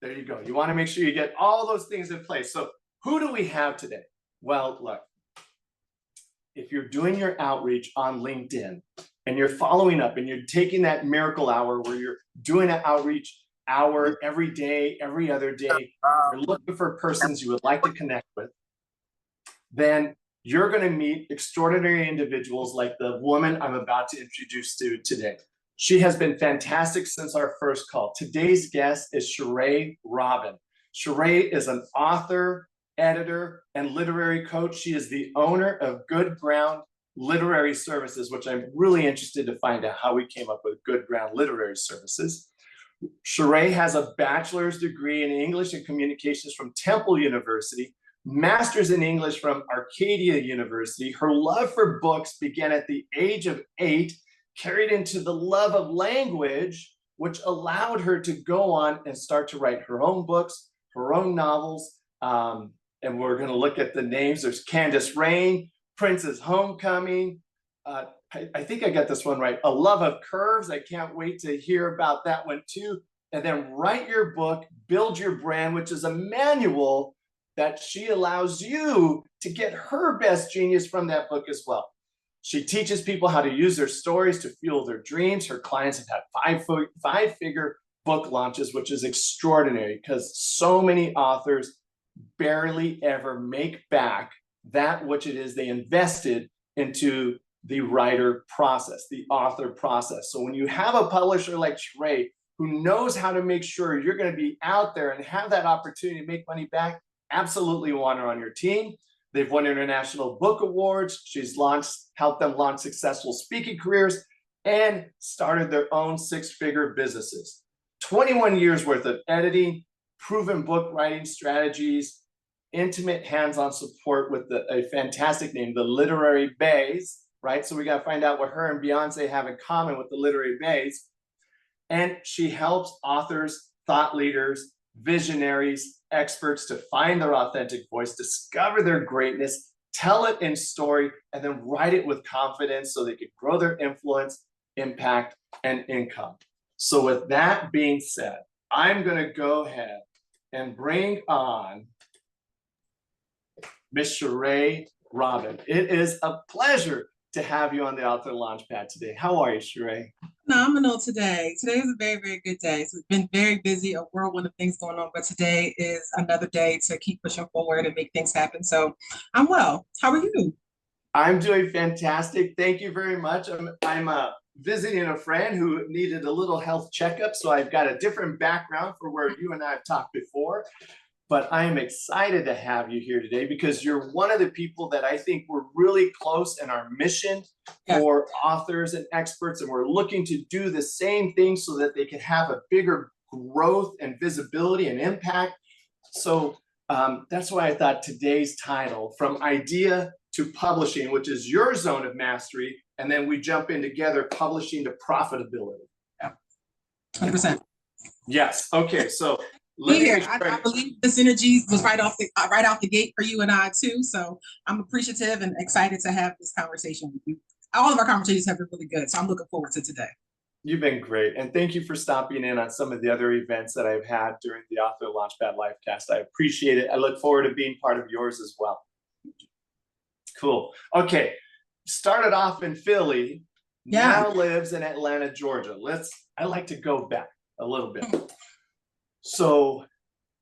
There you go. You want to make sure you get all those things in place. So who do we have today? Well, look, if you're doing your outreach on LinkedIn and you're following up and you're taking that miracle hour where you're doing an outreach hour every day, every other day, you're looking for persons you would like to connect with, then you're going to meet extraordinary individuals like the woman I'm about to introduce to today. She has been fantastic since our first call. Today's guest is Sharai Robbin. Sharai is an author, editor, and literary coach. She is the owner of Good Ground Literary Services, which I'm really interested to find out how we came up with Good Ground Literary Services. Sharai has a bachelor's degree in English and Communications from Temple University, master's in English from Arcadia University. Her love for books began at the age of 8, carried into the love of language, which allowed her to go on and start to write her own books, her own novels. And we're going to look at the names. There's Candace Rain, Prince's Homecoming. I think I got this one right. A Love of Curves. I can't wait to hear about that one too. And then Write Your Book, Build Your Brand, which is a manual that she allows you to get her best genius from that book as well. She teaches people how to use their stories to fuel their dreams. Her clients have had five-figure book launches, which is extraordinary because so many authors barely ever make back that which it is they invested into the writer process, the author process. So when you have a publisher like Sharai who knows how to make sure you're going to be out there and have that opportunity to make money back, absolutely want her on your team. They've won international book awards. She's helped them launch successful speaking careers and started their own six-figure businesses. 21 years worth of editing, proven book writing strategies, intimate hands-on support with a fantastic name, the Literary Bays, right? So we got to find out what her and Beyonce have in common with the Literary Bays. And she helps authors, thought leaders, visionaries, experts to find their authentic voice, discover their greatness, tell it in story, and then write it with confidence so they can grow their influence, impact, and income. So with that being said, I'm going to go ahead and bring on Miss Sharai Robbin. It is a pleasure to have you on the Author Launchpad today. How are you, Sharai? Phenomenal today. Today is a very, very good day. So it's been very busy, a whirlwind of things going on, but today is another day to keep pushing forward and make things happen. So I'm well. How are you? I'm doing fantastic. Thank you very much. I'm visiting a friend who needed a little health checkup, so I've got a different background for where you and I have talked before. But I am excited to have you here today because you're one of the people that I think we're really close in our mission for authors and experts, and we're looking to do the same thing so that they can have a bigger growth and visibility and impact. So that's why I thought today's title, From Idea to Publishing, which is your zone of mastery, and then we jump in together, publishing to profitability. Yeah, 100%. Yes. Okay. So I believe the synergy was right off the gate for you and I too. So I'm appreciative and excited to have this conversation with you. All of our conversations have been really good, so I'm looking forward to today. You've been great, and thank you for stopping in on some of the other events that I've had during the Author Launchpad Livecast. I appreciate it. I look forward to being part of yours as well. Cool. Okay, started off in Philly, now lives in Atlanta, Georgia. I like to go back a little bit. So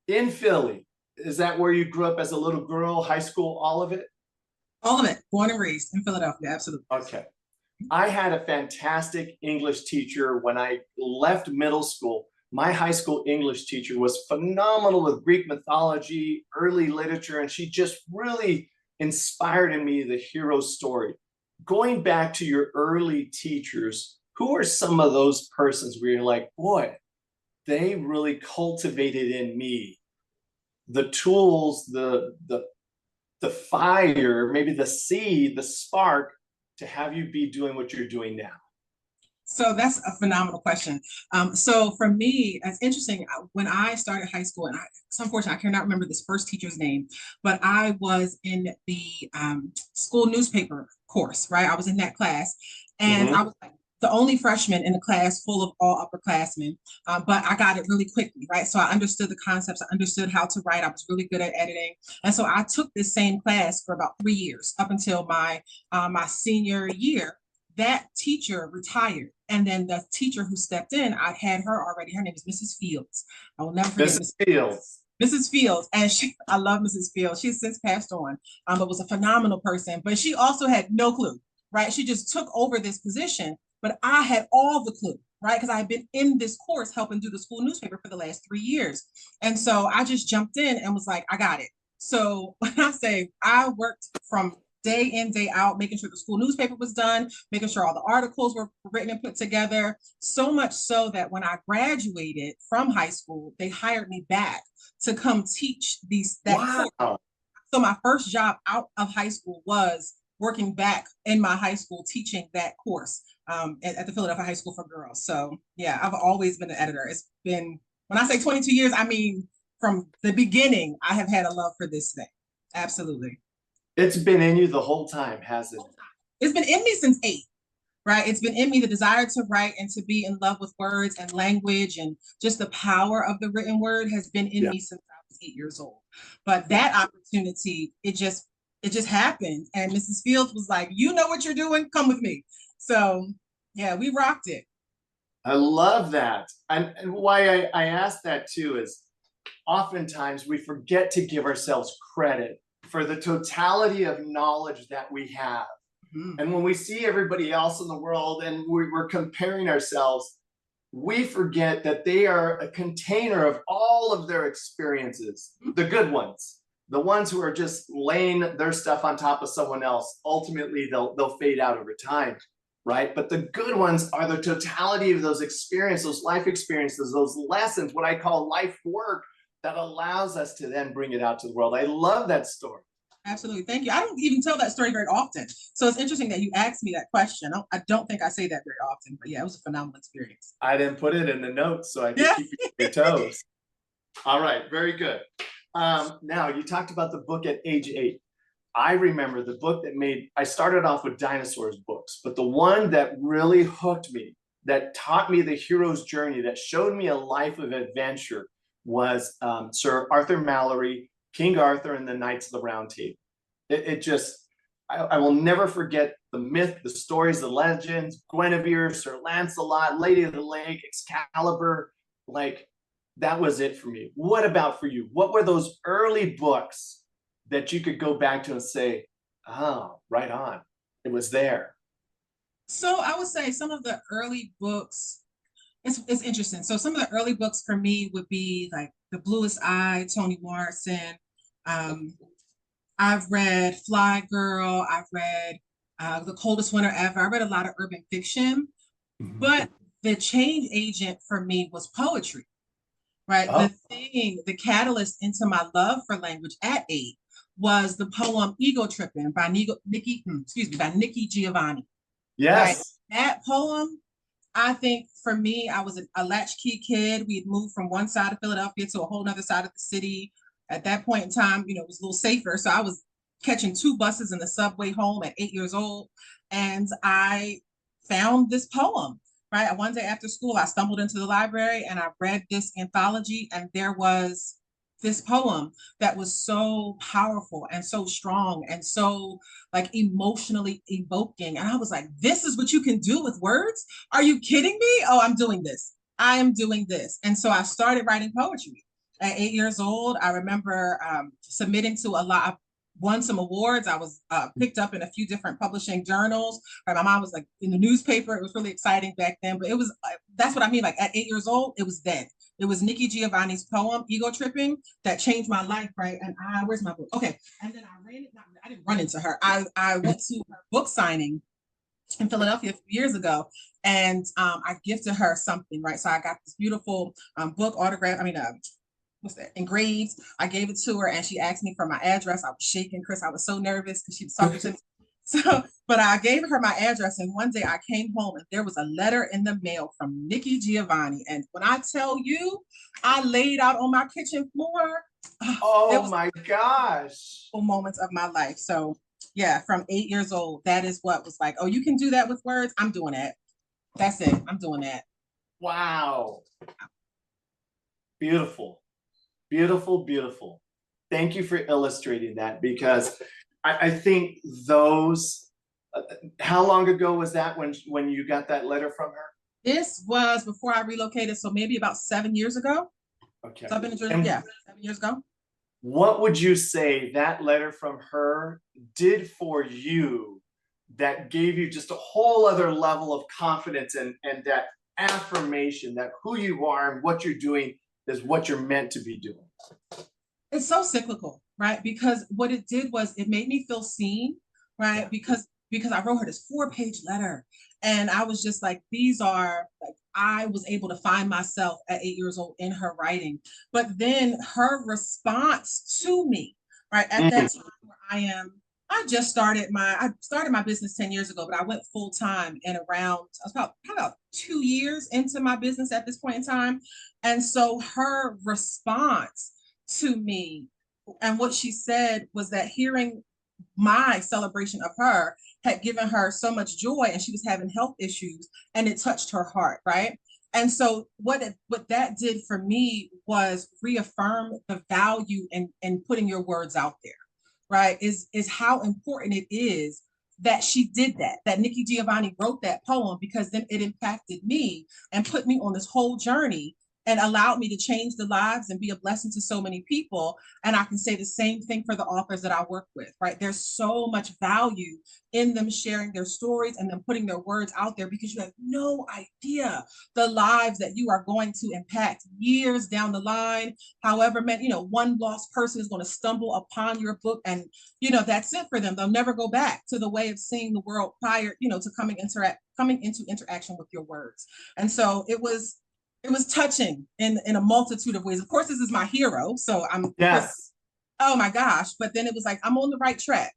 in Philly, is that where you grew up as a little girl, high school, all of it? All of it. Born and raised in Philadelphia, absolutely. Okay. I had a fantastic English teacher when I left middle school. My high school English teacher was phenomenal with Greek mythology, early literature, and she just really inspired in me the hero story. Going back to your early teachers, who are some of those persons where you're like, boy, they really cultivated in me the tools, the fire, maybe the seed, the spark to have you be doing what you're doing now? So that's a phenomenal question. So for me, it's interesting. When I started high school, and it's unfortunate, I cannot remember this first teacher's name, but I was in the school newspaper course, right? I was in that class, and I was like the only freshman in the class full of all upperclassmen, but I got it really quickly, right? So I understood the concepts, I understood how to write, I was really good at editing. And so I took this same class for about 3 years up until my senior year. That teacher retired. And then the teacher who stepped in, I had her already. Her name is Mrs. Fields. I will never forget Mrs. Fields. Mrs. Fields, and I love Mrs. Fields. She's since passed on, but was a phenomenal person. But she also had no clue, right? She just took over this position, but I had all the clue, right? Because I had been in this course helping do the school newspaper for the last 3 years. And so I just jumped in and was like, I got it. So when I say I worked from day in, day out, making sure the school newspaper was done, making sure all the articles were written and put together, so much so that when I graduated from high school, they hired me back to come teach that Wow. course. So my first job out of high school was working back in my high school teaching that course at the Philadelphia High School for Girls. So yeah, I've always been an editor. It's been, when I say 22 years, I mean from the beginning, I have had a love for this thing. Absolutely. It's been in you the whole time, hasn't it? It's been in me since 8. Right. It's been in me, the desire to write and to be in love with words and language, and just the power of the written word has been in me since I was 8 years old. But that opportunity, it just happened. And Mrs. Fields was like, you know what you're doing? Come with me. So yeah, we rocked it. I love that. And why I ask that too is oftentimes we forget to give ourselves credit for the totality of knowledge that we have. And when we see everybody else in the world and we're comparing ourselves, we forget that they are a container of all of their experiences, the good ones, the ones who are just laying their stuff on top of someone else. Ultimately, they'll fade out over time, right? But the good ones are the totality of those experiences, those life experiences, those lessons, what I call life work that allows us to then bring it out to the world. I love that story. Absolutely. Thank you. I don't even tell that story very often. So it's interesting that you asked me that question. I don't think I say that very often, but yeah, it was a phenomenal experience. I didn't put it in the notes so I could keep you on your toes. All right. Very good. Now, you talked about the book at age 8. I remember the book I started off with dinosaurs books, but the one that really hooked me, that taught me the hero's journey, that showed me a life of adventure was Sir Arthur Mallory, King Arthur and the Knights of the Round Table. I will never forget the myth, the stories, the legends, Guinevere, Sir Lancelot, Lady of the Lake, Excalibur. Like, that was it for me. What about for you? What were those early books that you could go back to and say, oh, right on, it was there? So I would say some of the early books, it's interesting. So some of the early books for me would be like The Bluest Eye, Toni Morrison. I've read Fly Girl. I've read The Coldest Winter Ever. I read a lot of urban fiction, but the change agent for me was poetry, right? Oh. The catalyst into my love for language at 8 was the poem Ego Tripping by Nikki Giovanni. Yes. Right? That poem, I think for me, I was a latchkey kid. We had moved from one side of Philadelphia to a whole other side of the city. At that point in time, it was a little safer. So I was catching 2 buses in the subway home at 8 years old. And I found this poem, right? One day after school, I stumbled into the library and I read this anthology, and there was this poem that was so powerful and so strong and so like emotionally evoking. And I was like, this is what you can do with words? Are you kidding me? Oh, I'm doing this. I am doing this. And so I started writing poetry at 8 years old. I remember submitting to a lot. I won some awards. I was picked up in a few different publishing journals. Right? My mom was like in the newspaper. It was really exciting back then. But it was, that's what I mean. Like at 8 years old, it was dead. It was Nikki Giovanni's poem, Ego Tripping, that changed my life, right? And where's my book? Okay. And then I didn't run into her. I went to her book signing in Philadelphia a few years ago, and I gifted her something, right? So I got this beautiful book autograph. What's that? Engraved. I gave it to her, and she asked me for my address. I was shaking, Chris. I was so nervous because she was talking to me. So, but I gave her my address, and one day I came home and there was a letter in the mail from Nikki Giovanni. And when I tell you, I laid out on my kitchen floor. Oh my gosh. Moments of my life. So yeah, from 8 years old, that is what was like, oh, you can do that with words. I'm doing that. That's it. I'm doing that. Wow. Beautiful. Beautiful, beautiful. Thank you for illustrating that, because I think those, how long ago was that when you got that letter from her? This was before I relocated, so maybe about 7 years ago. Okay. So I've been in Jersey, And yeah, 7 years ago. what would you say that letter from her did for you that gave you just a whole other level of confidence and that affirmation that who you are and what you're doing is what you're meant to be doing? It's so cyclical, right? Because what it did was it made me feel seen, right? Yeah. Because I wrote her this 4-page letter, and I was just like, these are like, I was able to find myself at 8 years old in her writing. But then her response to me, right at that time where I started my business 10 years ago, but I went full time in around, I was about 2 years into my business at this point in time. And so her response to me and what she said was that hearing my celebration of her had given her so much joy, and she was having health issues, and it touched her heart, right? And so what that did for me was reaffirm the value in putting your words out there, right? Is how important it is that she did that Nikki Giovanni wrote that poem, because then it impacted me and put me on this whole journey and allowed me to change the lives and be a blessing to so many people. And I can say the same thing for the authors that I work with, right? There's so much value in them sharing their stories and them putting their words out there, because you have no idea the lives that you are going to impact years down the line. However many, one lost person is going to stumble upon your book, and that's it for them. They'll never go back to the way of seeing the world prior, to coming into interaction with your words. And so it was touching in a multitude of ways. Of course, this is my hero, so Yes. oh my gosh. But then it was like, I'm on the right track,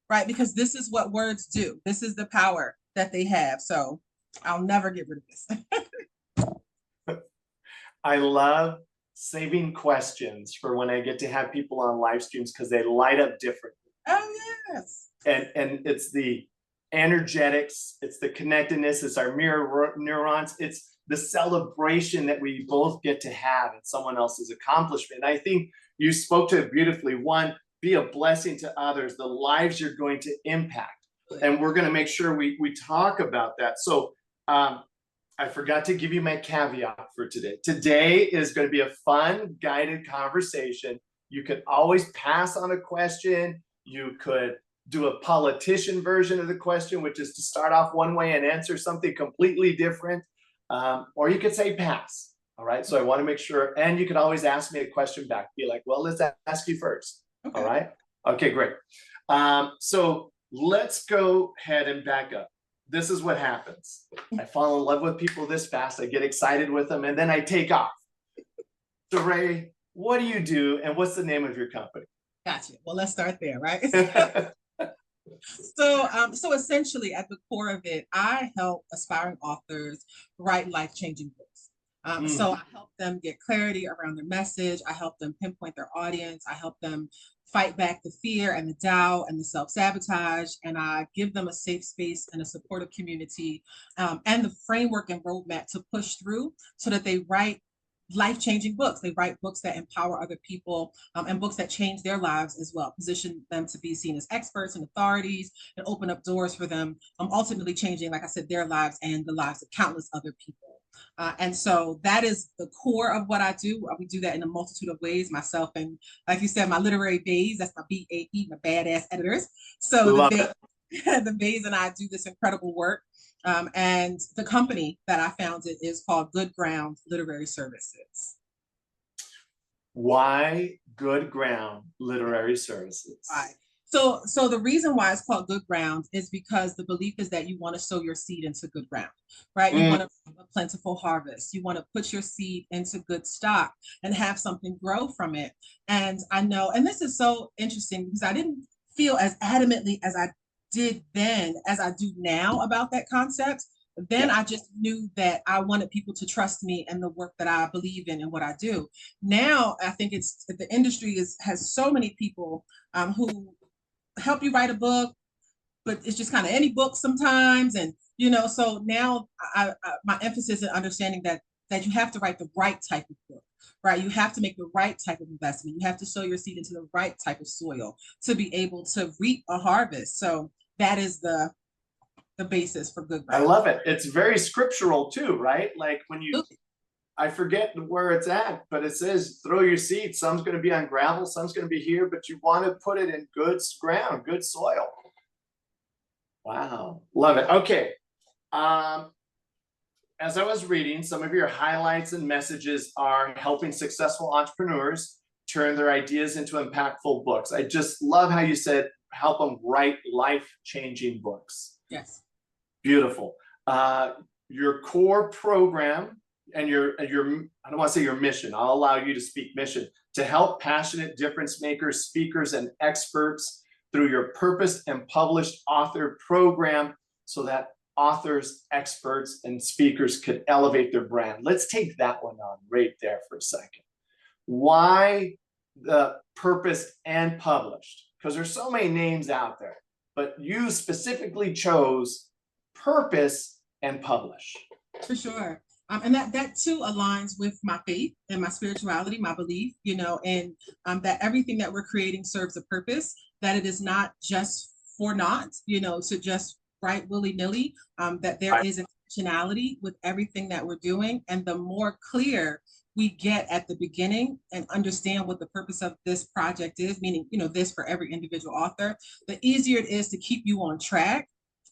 right? Because this is what words do. This is the power that they have. So I'll never get rid of this. I love saving questions for when I get to have people on live streams, because they light up differently. Oh, yes. And it's the energetics, it's the connectedness, it's our mirror neurons, it's the celebration that we both get to have in someone else's accomplishment. And I think you spoke to it beautifully. One, be a blessing to others, the lives you're going to impact. And we're going to make sure we talk about that. So I forgot to give you my caveat for today. Today is going to be a fun, guided conversation. You could always pass on a question. You could do a politician version of the question, which is to start off one way and answer something completely different. Or you could say pass. All right. So I want to make sure. And you could always ask me a question back. Be like, well, let's ask you first. Okay. All right. Okay, great. So let's go ahead and back up. This is what happens. I fall in love with people this fast. I get excited with them, and then I take off. So Ray, what do you do, and what's the name of your company? Gotcha. Well, let's start there, right? So essentially, at the core of it, I help aspiring authors write life-changing books. So I help them get clarity around their message. I help them pinpoint their audience. I help them fight back the fear and the doubt and the self-sabotage. And I give them a safe space and a supportive community, and the framework and roadmap to push through so that they write life-changing books. They write books that empower other people, and books that change their lives as well, position them to be seen as experts and authorities, and open up doors for them, ultimately changing, like I said, their lives and the lives of countless other people. And so that is the core of what I do. We do that in a multitude of ways, myself and, like you said, my literary baes, that's my BAE, my badass editors. So the baes and I do this incredible work. And the company that I founded is called Good Ground Literary Services. Why Good Ground Literary Services? Right. So the reason why it's called Good Ground is because the belief is that you want to sow your seed into good ground, right? You want a plentiful harvest. You want to put your seed into good stock and have something grow from it. And I know, and this is so interesting because I didn't feel as adamantly as I did then as I do now about that concept. Then I just knew that I wanted people to trust me and the work that I believe in and what I do. Now I think it's the industry has so many people who help you write a book, but it's just kind of any book sometimes. And So now my emphasis in understanding that you have to write the right type of book, right? You have to make the right type of investment. You have to sow your seed into the right type of soil to be able to reap a harvest. So that is the basis for good I ground. love it. It's very scriptural too, right? Like when you, Absolutely. I forget where it's at, but it says throw your seed. Some's going to be on gravel, some's going to be here, but you want to put it in good ground, good soil. Wow, love it. Okay. As I was reading, some of your highlights and messages are helping successful entrepreneurs turn their ideas into impactful books. I just love how you said help them write life-changing books. Yes. Beautiful. Your core program and your I don't want to say your mission, I'll allow you to speak mission, to help passionate difference makers, speakers, and experts through your purposed and published author program so that authors, experts, and speakers could elevate their brand. Let's take that one on right there for a second. Why the purposed and published? Because there's so many names out there, but you specifically chose purpose and publish. For sure. And that too aligns with my faith and my spirituality, my belief, and that everything that we're creating serves a purpose, that it is not just for naught, to just write willy-nilly, that there is intentionality with everything that we're doing. And the more clear we get at the beginning and understand what the purpose of this project is, meaning, this for every individual author, the easier it is to keep you on track.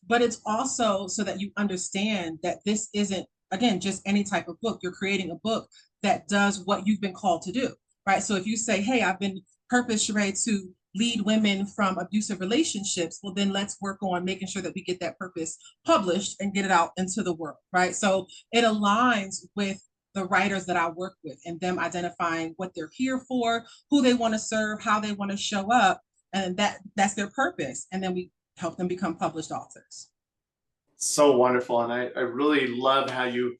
But it's also so that you understand that this isn't, again, just any type of book. You're creating a book that does what you've been called to do, right? So if you say, hey, I've been purposed, Sharai, to lead women from abusive relationships, well, then let's work on making sure that we get that purpose published and get it out into the world, right? So it aligns with the writers that I work with and them identifying what they're here for, who they want to serve, how they want to show up, and that's their purpose. And then we help them become published authors. So wonderful. And I really love how you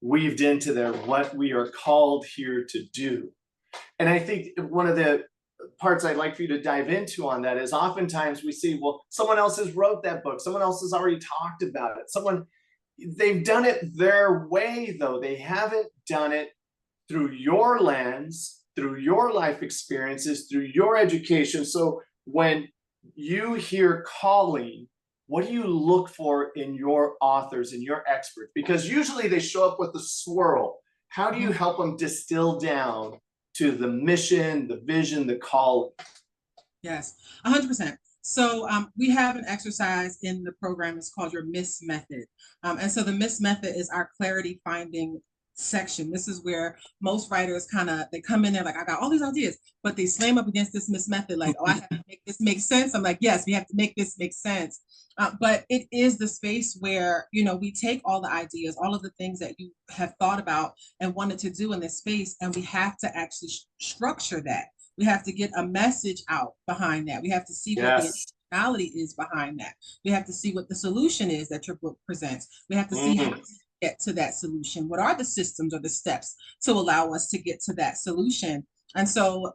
weaved into there what we are called here to do. And I think one of the parts I'd like for you to dive into on that is oftentimes we see, well, someone else has wrote that book. Someone else has already talked about it. They've done it their way, though. They haven't done it through your lens, through your life experiences, through your education. So when you hear calling, what do you look for in your authors and your experts? Because usually they show up with a swirl. How do you help them distill down to the mission, the vision, the calling? Yes, 100%. So we have an exercise in the program. It's called your MISS method. And so the MISS method is our clarity finding section. This is where most writers they come in there like, I got all these ideas, but they slam up against this MISS method like, oh, I have to make this make sense. I'm like, yes, we have to make this make sense. But it is the space where, we take all the ideas, all of the things that you have thought about and wanted to do in this space, and we have to actually structure that. We have to get a message out behind that. We have to see what the intentionality is behind that. We have to see what the solution is that your book presents. We have to see how to get to that solution. What are the systems or the steps to allow us to get to that solution? And so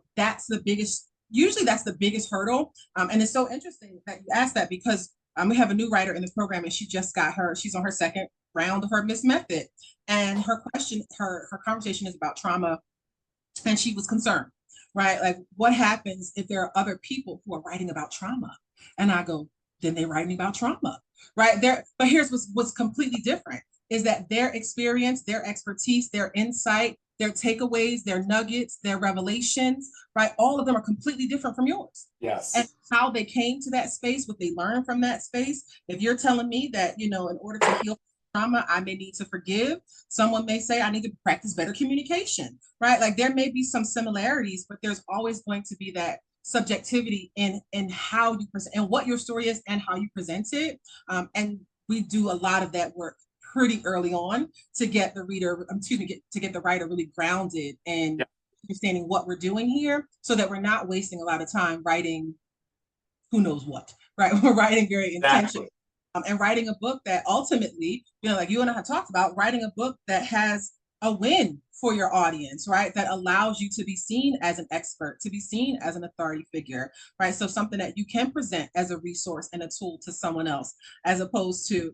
usually that's the biggest hurdle. And it's so interesting that you asked that because we have a new writer in the program and she's on her second round of her MISS method. And her conversation is about trauma. And she was concerned, right? Like, what happens if there are other people who are writing about trauma? And I go, then they're writing about trauma, right? But here's what's completely different is that their experience, their expertise, their insight, their takeaways, their nuggets, their revelations, right? All of them are completely different from yours. Yes. And how they came to that space, what they learned from that space. If you're telling me that, in order to heal trauma, I may need to forgive. Someone may say I need to practice better communication, right? Like there may be some similarities, but there's always going to be that subjectivity in how you present and what your story is and how you present it. And we do a lot of that work pretty early on to get the reader, to get the writer really grounded and understanding what we're doing here so that we're not wasting a lot of time writing who knows what, right? We're writing very intentionally. And writing a book that ultimately, like you and I have talked about, writing a book that has a win for your audience, right? That allows you to be seen as an expert, to be seen as an authority figure, right? So something that you can present as a resource and a tool to someone else, as opposed to,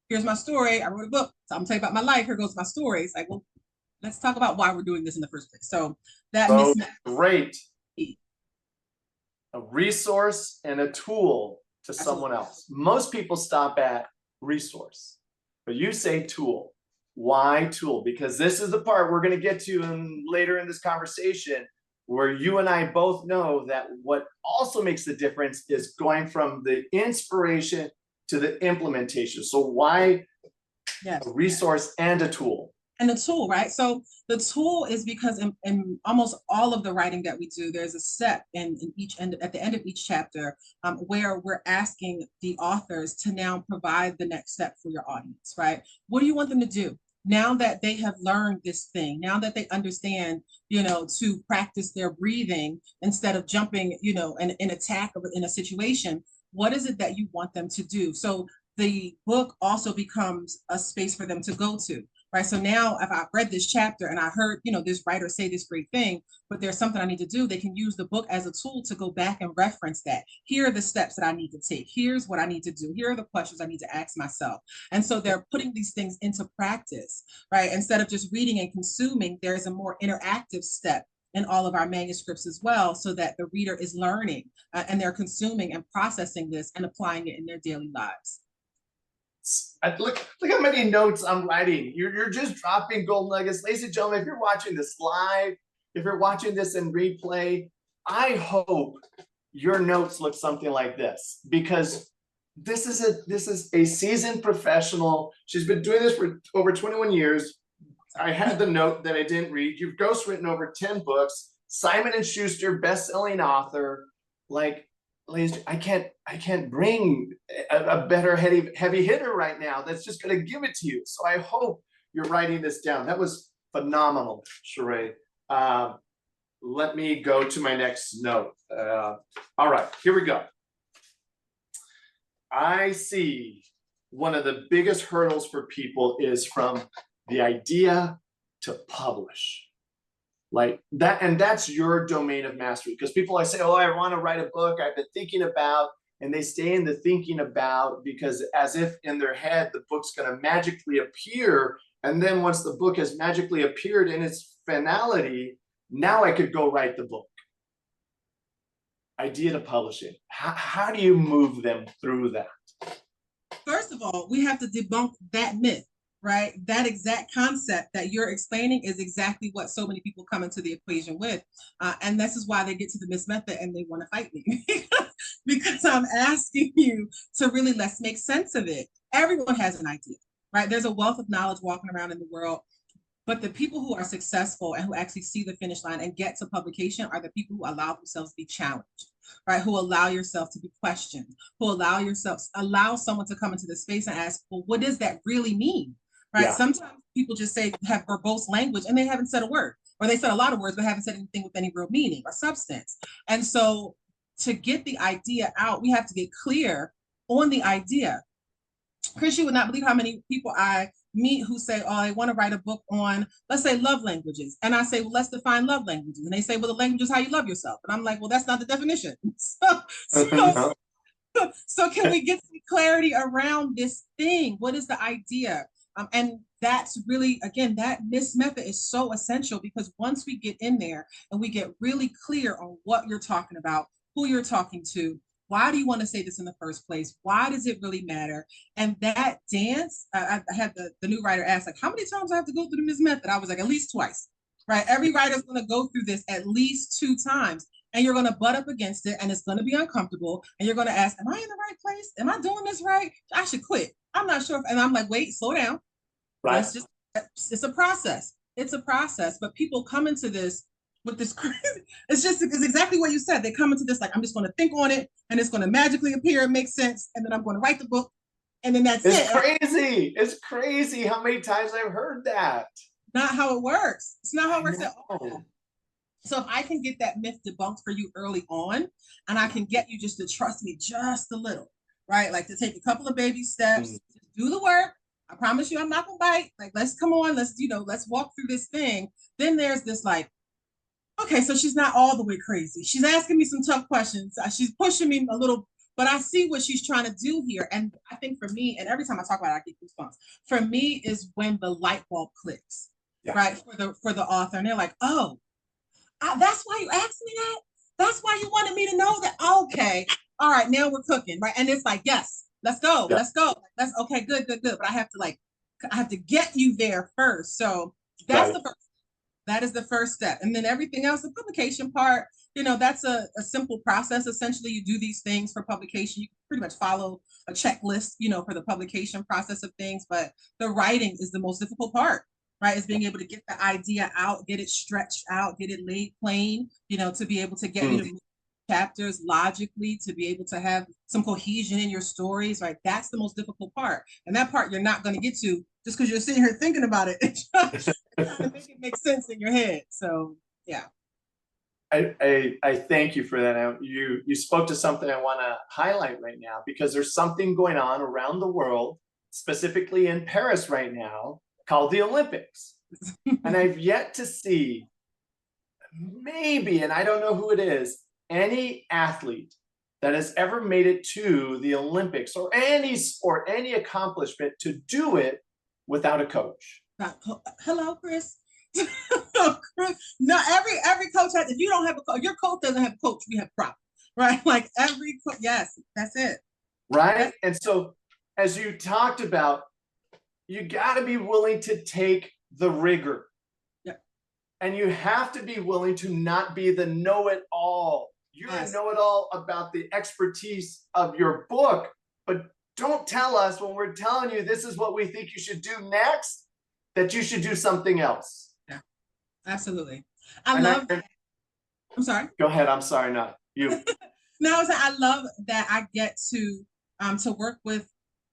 here's my story. I wrote a book, so I'm telling you about my life. Here goes my story. It's like, well, let's talk about why we're doing this in the first place. So that So great. A resource and a tool to someone else. Most people stop at resource, but you say tool. Why tool? Because this is the part we're going to get to later in this conversation, where you and I both know that what also makes the difference is going from the inspiration to the implementation. So why a resource and a tool? And a tool, right? So the tool is because in almost all of the writing that we do, there's a step in each end, at the end of each chapter, where we're asking the authors to now provide the next step for your audience, right? What do you want them to do? Now that they have learned this thing, now that they understand, to practice their breathing instead of jumping, in attack in a situation, what is it that you want them to do? So the book also becomes a space for them to go to. Right. So now if I've read this chapter and I heard, this writer say this great thing, but there's something I need to do, they can use the book as a tool to go back and reference that. Here are the steps that I need to take. Here's what I need to do. Here are the questions I need to ask myself. And so they're putting these things into practice, right? Instead of just reading and consuming, there's a more interactive step in all of our manuscripts as well, so that the reader is learning and they're consuming and processing this and applying it in their daily lives. Look how many notes I'm writing. You're just dropping gold nuggets. Ladies and gentlemen, if you're watching this live, if you're watching this in replay, I hope your notes look something like this, because this is a seasoned professional. She's been doing this for over 21 years. I had the note that I didn't read. You've ghostwritten over 10 books, Simon & Schuster best-selling author. Like, ladies, I can't bring a better heavy hitter right now that's just going to give it to you. So I hope you're writing this down. That was phenomenal, Sharai. Let me go to my next note. All right, here we go. I see one of the biggest hurdles for people is from the idea to publish. Like that, and that's your domain of mastery. Because people, I say, oh, I want to write a book I've been thinking about, and they stay in the thinking about, because as if in their head the book's going to magically appear, and then once the book has magically appeared in its finality, now I could go write the book. Idea to publishing. How do you move them through that? First of all, we have to debunk that myth. Right? That exact concept that you're explaining is exactly what so many people come into the equation with. And this is why they get to the Miss Method and they want to fight me. Because I'm asking you to really, let's make sense of it. Everyone has an idea, right? There's a wealth of knowledge walking around in the world. But the people who are successful and who actually see the finish line and get to publication are the people who allow themselves to be challenged, right? Who allow yourself to be questioned, who allow someone to come into the space and ask, well, what does that really mean? Right. Yeah. Sometimes people just have verbose language and they haven't said a word, or they said a lot of words, but haven't said anything with any real meaning or substance. And so to get the idea out, we have to get clear on the idea. Chris, you would not believe how many people I meet who say, oh, I want to write a book on, let's say, love languages. And I say, well, let's define love languages. And they say, well, the language is how you love yourself. And I'm like, well, that's not the definition. So can we get some clarity around this thing? What is the idea? And that's really, again, that Miss Method is so essential, because once we get in there and we get really clear on what you're talking about, who you're talking to, why do you want to say this in the first place? Why does it really matter? And that dance, I had the new writer ask, like, how many times I have to go through the Miss Method? I was like, at least twice, right? Every writer's going to go through this at least 2 times. And you're going to butt up against it, and it's going to be uncomfortable. And you're going to ask, am I in the right place? Am I doing this right? I should quit. I'm not sure. And I'm like, wait, slow down. Right. It's a process. It's a process. But people come into this with this crazy, it's exactly what you said. They come into this like, I'm just going to think on it, and it's going to magically appear and make sense. And then I'm going to write the book. And then that's it. It's crazy. It's crazy how many times I've heard that. Not how it works. It's not how it works at all. So if I can get that myth debunked for you early on, and I can get you just to trust me just a little, right? Like to take a couple of baby steps, do the work. I promise you, I'm not gonna bite. Like, let's come on, let's walk through this thing. Then there's this like, okay, so she's not all the way crazy. She's asking me some tough questions. She's pushing me a little, but I see what she's trying to do here. And I think for me, and every time I talk about it, I get goosebumps. For me, is when the light bulb clicks, right? For the author, and they're like, oh, that's why you asked me that. That's why you wanted me to know that. Okay, all right, now we're cooking, right? And it's like, yes, let's go, let's go. That's okay, good. But I have to get you there first. So that's the first. That is the first step. And then everything else, the publication part, that's a simple process. Essentially, you do these things for publication. You pretty much follow a checklist, for the publication process of things. But the writing is the most difficult part, right? Is being able to get the idea out, get it stretched out, get it laid plain, to be able to get you to move chapters logically, to be able to have some cohesion in your stories, right? That's the most difficult part. And that part you're not going to get to just because you're sitting here thinking about it. Trying to make it make sense in your head. So yeah. I thank you for that. You spoke to something I want to highlight right now, because there's something going on around the world, specifically in Paris right now, called the Olympics. And I've yet to see, maybe, and I don't know who it is, any athlete that has ever made it to the Olympics or any sport, any accomplishment, to do it without a coach. Hello, Chris. No, every coach has. If you don't have a coach, your coach doesn't have a coach. We have a problem, right? Like every yes, that's it. Right. And so, as you talked about, you got to be willing to take the rigor. Yeah. And you have to be willing to not be the know-it-all. You're a know-it-all about the expertise of your book, but don't tell us when we're telling you this is what we think you should do next, that you should do something else. Yeah, absolutely. I'm sorry. Go ahead. I'm sorry. Not you. No, I love that I get to work with,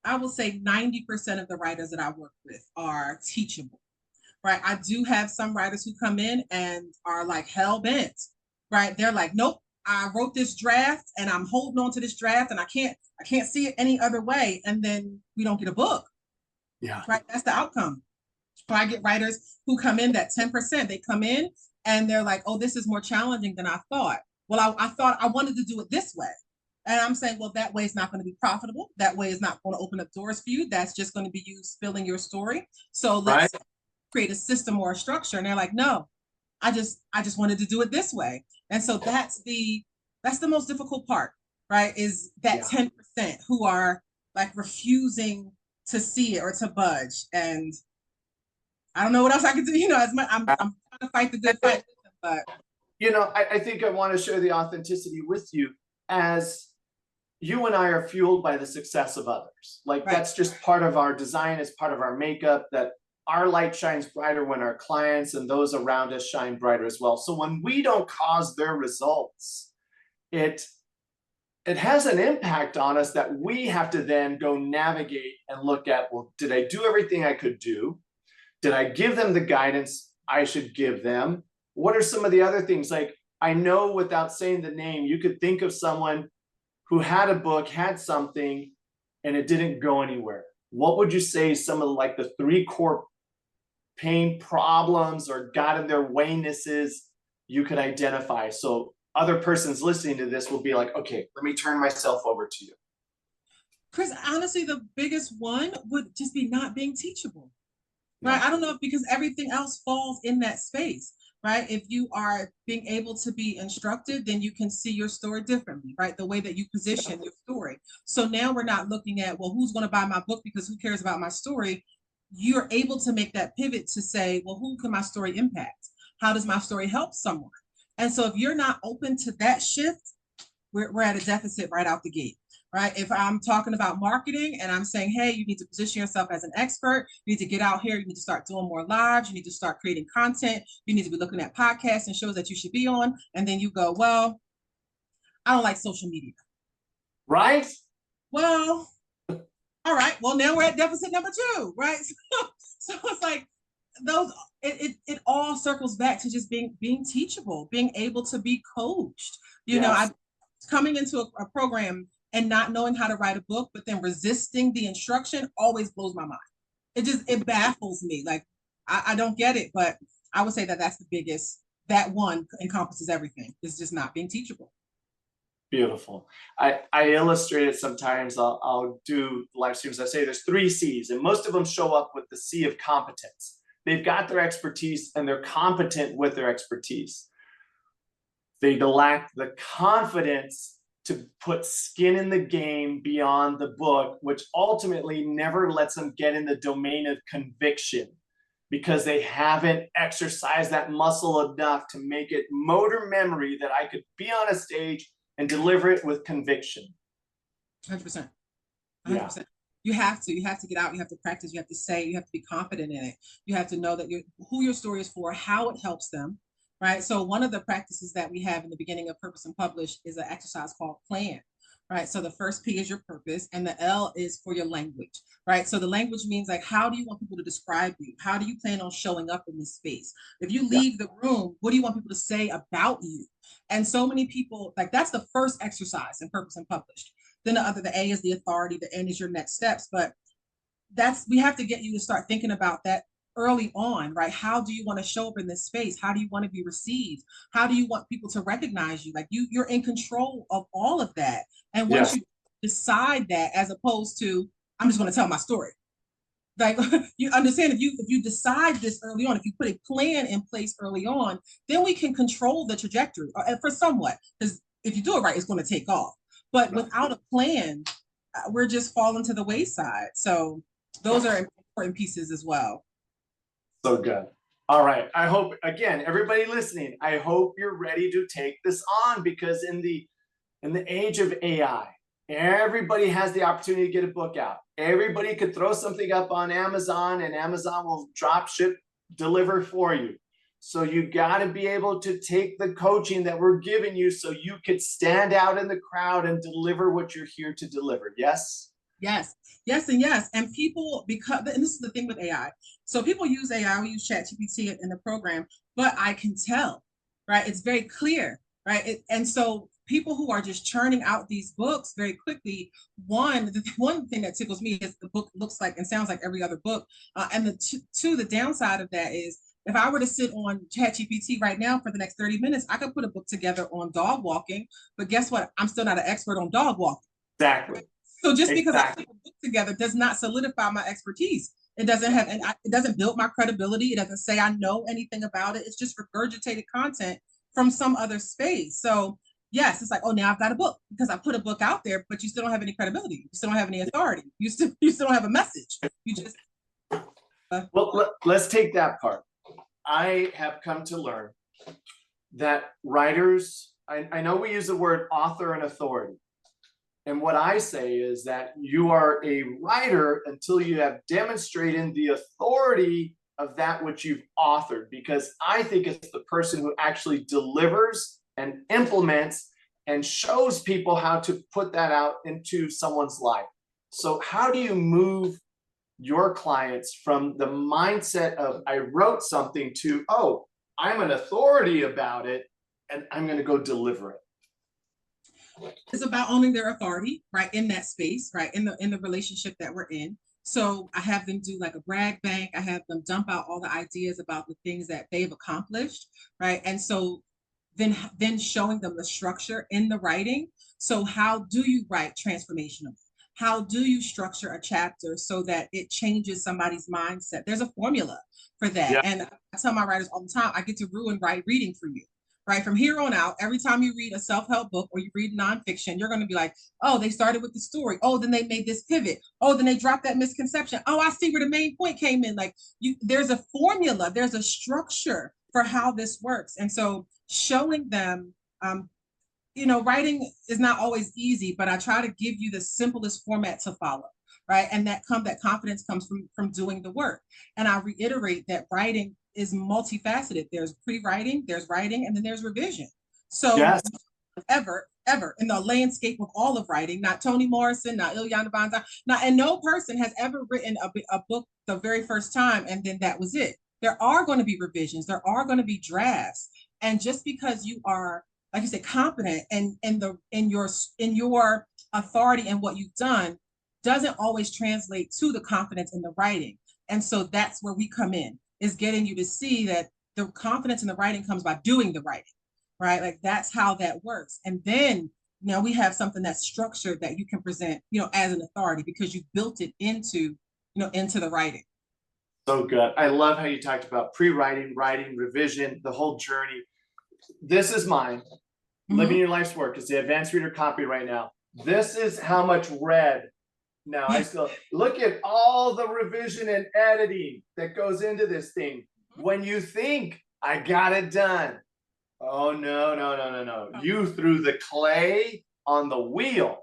I will say 90% of the writers that I work with are teachable, right? I do have some writers who come in and are like hell bent, right? They're like, nope, I wrote this draft and I'm holding on to this draft and I can't see it any other way. And then we don't get a book. Yeah. Right. That's the outcome. Or I get writers who come in that 10%, they come in and they're like, oh, this is more challenging than I thought. Well, I thought I wanted to do it this way. And I'm saying, well, that way is not going to be profitable. That way is not going to open up doors for you. That's just going to be you spilling your story. So let's create a system or a structure. And they're like, no, I just wanted to do it this way. And so that's the most difficult part, right? Is that 10% who are like refusing to see it or to budge. And I don't know what else I can do. I'm trying to fight the good fight, but I think I want to share the authenticity with you, as you and I are fueled by the success of others. Like that's just part of our design, it's part of our makeup, that our light shines brighter when our clients and those around us shine brighter as well. So when we don't cause their results, it has an impact on us that we have to then go navigate and look at, well, did I do everything I could do? Did I give them the guidance I should give them? What are some of the other things? Like, I know without saying the name, you could think of someone who had a book, had something, and it didn't go anywhere. What would you say some of like the 3 core pain problems or got in their waynesses you could identify? So other persons listening to this will be like, okay, let me turn myself over to you. Chris, honestly, the biggest one would just be not being teachable, right? I don't know if because everything else falls in that space. Right? If you are being able to be instructed, then you can see your story differently, right? The way that you position your story. So now we're not looking at, well, who's going to buy my book because who cares about my story? You're able to make that pivot to say, well, who can my story impact? How does my story help someone? And so if you're not open to that shift, we're at a deficit right out the gate. Right? If I'm talking about marketing and I'm saying, hey, you need to position yourself as an expert, you need to get out here, you need to start doing more lives, you need to start creating content, you need to be looking at podcasts and shows that you should be on. And then you go, well, I don't like social media. Right? Well, all right. Well, now we're at deficit number 2, right? So it's like it all circles back to just being teachable, being able to be coached. I coming into a program and not knowing how to write a book, but then resisting the instruction always blows my mind. it baffles me. Like I don't get it, but I would say that that's the biggest, that one encompasses everything. It's just not being teachable. Beautiful. I illustrate it sometimes. I'll do live streams. I say there's 3 C's, and most of them show up with the C of competence. They've got their expertise and they're competent with their expertise. They lack the confidence to put skin in the game beyond the book, which ultimately never lets them get in the domain of conviction, because they haven't exercised that muscle enough to make it motor memory that I could be on a stage and deliver it with conviction. 100%. 100%. Yeah. You have to get out, you have to practice, you have to say, you have to be confident in it. You have to know that who your story is for, how it helps them, right? So one of the practices that we have in the beginning of Purpose and Publish is an exercise called plan, right? So the first P is your purpose and the L is for your language, right? So the language means like, how do you want people to describe you? How do you plan on showing up in this space? If you leave the room, what do you want people to say about you? And so many people, like that's the first exercise in Purpose and Publish. Then the A is the authority, the N is your next steps. But we have to get you to start thinking about that early on, right? How do you want to show up in this space? How do you want to be received? How do you want people to recognize you? Like you're in control of all of that. And once you decide that, as opposed to, I'm just going to tell my story. Like you understand, if you decide this early on, if you put a plan in place early on, then we can control the trajectory for somewhat. Because if you do it right, it's going to take off. But without a plan, we're just falling to the wayside. So those are important pieces as well. So good. All right. I hope, again, everybody listening, I hope you're ready to take this on, because in the age of AI, everybody has the opportunity to get a book out. Everybody could throw something up on Amazon and Amazon will drop ship, deliver for you. So you got to be able to take the coaching that we're giving you so you could stand out in the crowd and deliver what you're here to deliver. Yes? Yes, yes, and yes. And people, and this is the thing with AI. So people use AI, we use ChatGPT in the program, but I can tell, right? It's very clear, right? And so people who are just churning out these books very quickly, one thing that tickles me is the book looks like and sounds like every other book. And the downside of that is, if I were to sit on ChatGPT right now for the next 30 minutes, I could put a book together on dog walking, but guess what? I'm still not an expert on dog walking. Exactly. So just because I put a book together does not solidify my expertise. It doesn't have, and it doesn't build my credibility. It doesn't say I know anything about it. It's just regurgitated content from some other space. So yes, it's like, oh, now I've got a book because I put a book out there, but you still don't have any credibility. You still don't have any authority. You still don't have a message. You just. Well, let's take that part. I have come to learn that writers, I know we use the word author and authority. And what I say is that you are a writer until you have demonstrated the authority of that which you've authored, because I think it's the person who actually delivers and implements and shows people how to put that out into someone's life. So how do you move your clients from the mindset of I wrote something to, oh, I'm an authority about it and I'm going to go deliver it? It's about owning their authority, right, in that space, right, in the relationship that we're in. So I have them do like a brag bank. I have them dump out all the ideas about the things that they've accomplished, right? And so then showing them the structure in the writing. So how do you write transformational? How do you structure a chapter so that it changes somebody's mindset? There's a formula for that. Yeah. And I tell my writers all the time, I get to ruin reading for you. Right, from here on out, every time you read a self-help book or you read nonfiction, you're going to be like, oh, they started with the story. Oh, then they made this pivot. Oh, then they dropped that misconception. Oh, I see where the main point came in. Like there's a formula, there's a structure for how this works. And so showing them, writing is not always easy, but I try to give you the simplest format to follow. Right, and that confidence comes from doing the work. And I reiterate that writing is multifaceted. There's pre-writing, there's writing, and then there's revision. So yes. ever in the landscape of all of writing, not Toni Morrison, not Ilyana Banzai, and no person has ever written a book the very first time and then that was it. There are going to be revisions, there are going to be drafts. And just because you are, like you said, competent in your authority and what you've done doesn't always translate to the confidence in the writing. And so that's where we come in, is getting you to see that the confidence in the writing comes by doing the writing, right? Like that's how that works. And then now we have something that's structured that you can present, as an authority, because you built it into the writing. So good. I love how you talked about pre-writing, writing, revision, the whole journey. This is mine. Living Your Life's Work. It's the advanced reader copy right now. This is how much read. Now I still look at all the revision and editing that goes into this thing. When you think I got it done, oh no. You threw the clay on the wheel.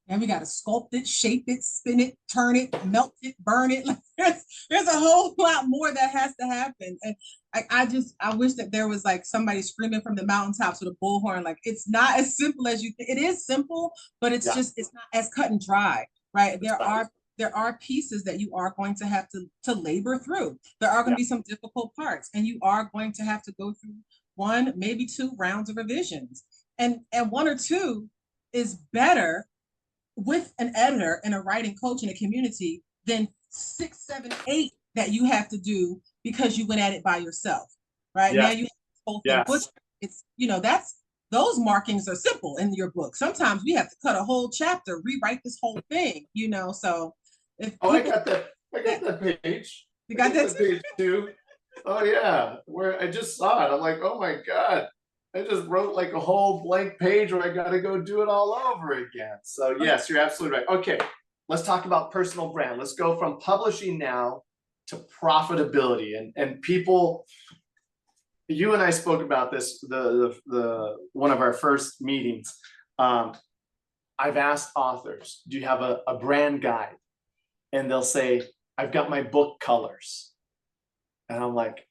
And we got to sculpt it, shape it, spin it, turn it, melt it, burn it. Like there's a whole lot more that has to happen. And I wish that there was like somebody screaming from the mountaintops with a bullhorn. Like it's not as simple as you think. It is simple, but it's it's not as cut and dry, right? There are pieces that you are going to have to labor through. There are going to be some difficult parts, and you are going to have to go through one, maybe two rounds of revisions. And one or two is better with an editor and a writing coach in a community than 6, 7, 8 that you have to do because you went at it by yourself, right? Now you have this whole thing butchered. It's, those markings are simple in your book. Sometimes we have to cut a whole chapter, rewrite this whole thing, so if I got that page. You got that page too. Oh yeah, where I just saw it. I'm like, oh my God. I just wrote like a whole blank page where I got to go do it all over again. So yes, you're absolutely right. Okay, let's talk about personal brand. Let's go from publishing now to profitability. And people, you and I spoke about this, the one of our first meetings. I've asked authors, do you have a brand guide? And they'll say, I've got my book colors. And I'm like,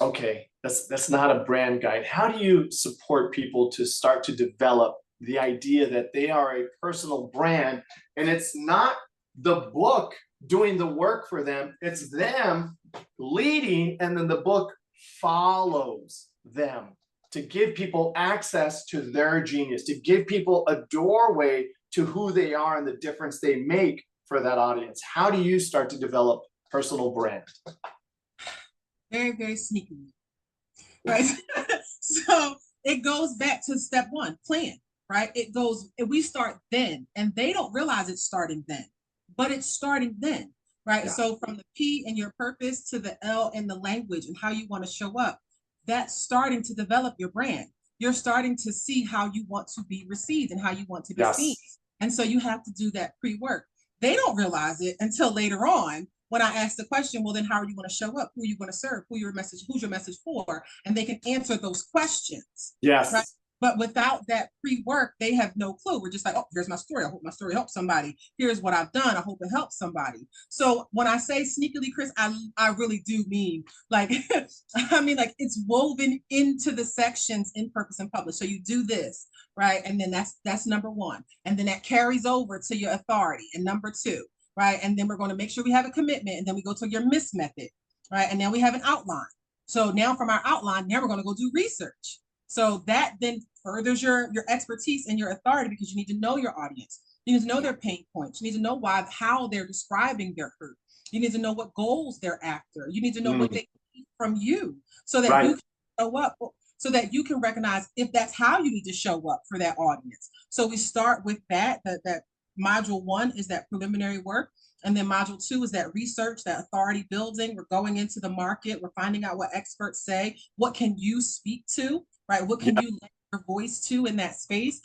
okay, that's not a brand guide. How do you support people to start to develop the idea that they are a personal brand, and it's not the book doing the work for them, it's them leading, and then the book follows them to give people access to their genius, to give people a doorway to who they are and the difference they make for that audience. How do you start to develop personal brand? Very, very sneaky, right? So it goes back to step one, plan, right? We start then, and they don't realize it's starting then, but it's starting then, right? Yeah. So from the P in your purpose to the L in the language and how you want to show up, that's starting to develop your brand. You're starting to see how you want to be received and how you want to be seen. And so you have to do that pre-work. They don't realize it until later on, when I ask the question, well, then how are you going to show up? Who are you going to serve? Who's your message for? And they can answer those questions. Yes. Right? But without that pre-work, they have no clue. We're just like, oh, here's my story. I hope my story helps somebody. Here's what I've done. I hope it helps somebody. So when I say sneakily, Chris, I really do mean like, like it's woven into the sections in Purpose and Publish. So you do this, right? And then that's number one. And then that carries over to your authority and number two, right? And then we're going to make sure we have a commitment. And then we go to your MISS method, right? And then we have an outline. So now from our outline, now we're going to go do research. So that then furthers your expertise and your authority, because you need to know your audience. You need to know their pain points. You need to know how they're describing their hurt. You need to know what goals they're after. You need to know what they need from you, so that you can show up, so that you can recognize if that's how you need to show up for that audience. So we start with that module 1 is that preliminary work. And then module 2 is that research, that authority building. We're going into the market. We're finding out what experts say. What can you speak to, right? What can you lend your voice to in that space?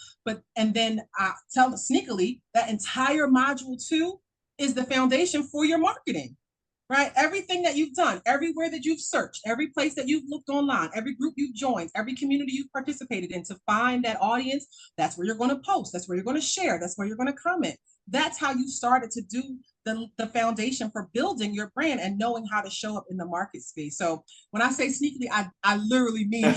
And then tell sneakily that entire module 2 is the foundation for your marketing, right? Everything that you've done, everywhere that you've searched, every place that you've looked online, every group you've joined, every community you've participated in to find that audience, that's where you're going to post. That's where you're going to share. That's where you're going to comment. That's how you started to do the foundation for building your brand and knowing how to show up in the market space. So when I say sneakily, I literally mean,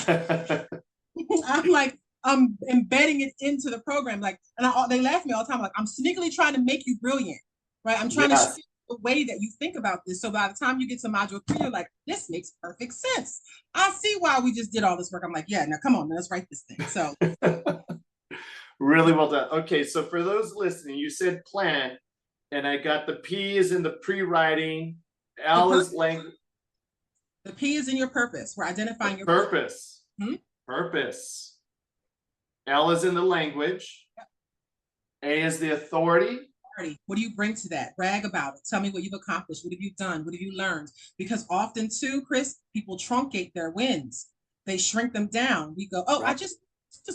I'm embedding it into the program. Like, and they laugh at me all the time. Like, I'm sneakily trying to make you brilliant, right? I'm trying to shift the way that you think about this. So by the time you get to module 3, you're like, this makes perfect sense. I see why we just did all this work. I'm like, yeah, now come on, let's write this thing. So really well done. Okay, so for those listening, you said plan. And I got the P is in the pre-writing. The L is purpose. language. The P is in your purpose. We're identifying your Purpose. Hmm? Purpose. L is in the language. A is the authority. What do you bring to that? Brag about it. Tell me what you've accomplished. What have you done? What have you learned? Because often too, Chris, people truncate their wins. They shrink them down. We go, oh, I Right. just